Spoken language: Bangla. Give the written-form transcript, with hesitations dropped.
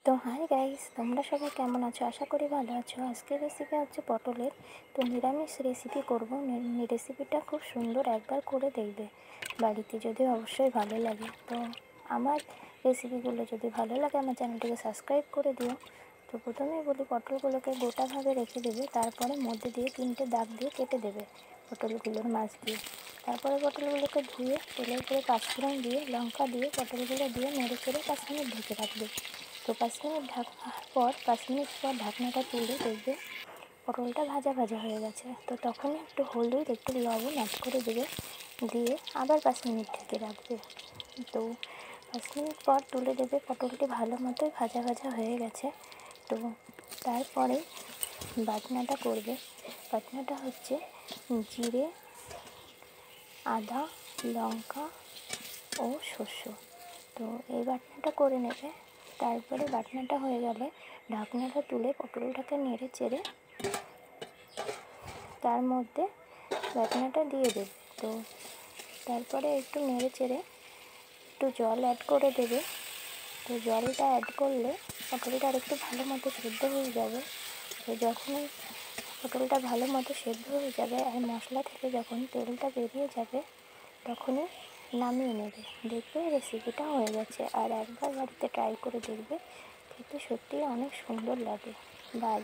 তো হাই গাইস, তোমরা সবাই কেমন আছো? আশা করি ভালো আছো। আজকের রেসিপি হচ্ছে পটলের নিরামিষ রেসিপি করব। রেসিপিটা খুব সুন্দর, একবার করে দেখবে বাড়িতে, যদি অবশ্যই ভালো লাগে। তো আমার রেসিপিগুলো যদি ভালো লাগে আমার চ্যানেলটিকে সাবস্ক্রাইব করে দিও। তো প্রথমেই বলি, পটলগুলোকে গোটাভাবে রেখে দেবে, তারপরে মধ্যে দিয়ে 3টে দাগ দিয়ে কেটে দেবে পটলগুলোর মাছ দিয়ে। তারপরে পটলগুলোকে ধুয়ে তেলের উপরে পাঁচফোড়ন দিয়ে লঙ্কা দিয়ে পটলগুলো দিয়ে নেড়ে চেড়ে 5 মিনিট ঢেকে রাখবে। তো 5 মিনিট পর ঢাকনাটা তুলে দেখবে পটলটা ভাজা ভাজা হয়ে গেছে। তো তখন একটু হলুদ, একটু লবণ অ্যাড করে দেবে, দিয়ে আবার 5 মিনিট ঢেকে রাখবে। তো 5 মিনিট পর তুলে দেবে, পটলটি ভালো মতোই ভাজা ভাজা হয়ে গেছে। তো তারপরে বাটনাটা করবে। বাটনাটা হচ্ছে জিরে, আদা, লঙ্কা ও শস্য। তো এই বাটনাটা করে নেবে। তারপরে বাটনাটা হয়ে গেলে ঢাকনাটা তুলে পটলটাকে নেড়ে চেড়ে তার মধ্যে বাটনাটা দিয়ে দেবে। তো তারপরে একটু নেড়ে চেড়ে একটু জল অ্যাড করে দেবে। তো জলটা অ্যাড করলে পটলটা আর একটু ভালো মতো সেদ্ধ হয়ে যাবে। তো যখনই পটলটা ভালো মতো সেদ্ধ হয়ে যাবে আর মশলা থেকে যখন তেলটা বেরিয়ে যাবে, তখনই নামিয়ে নেবে। দেখবে রেসিপিটা হয়ে গেছে। আর একবার বাড়িতে ট্রাই করে দেখবে, খেতে সত্যিই অনেক সুন্দর লাগে। বাই।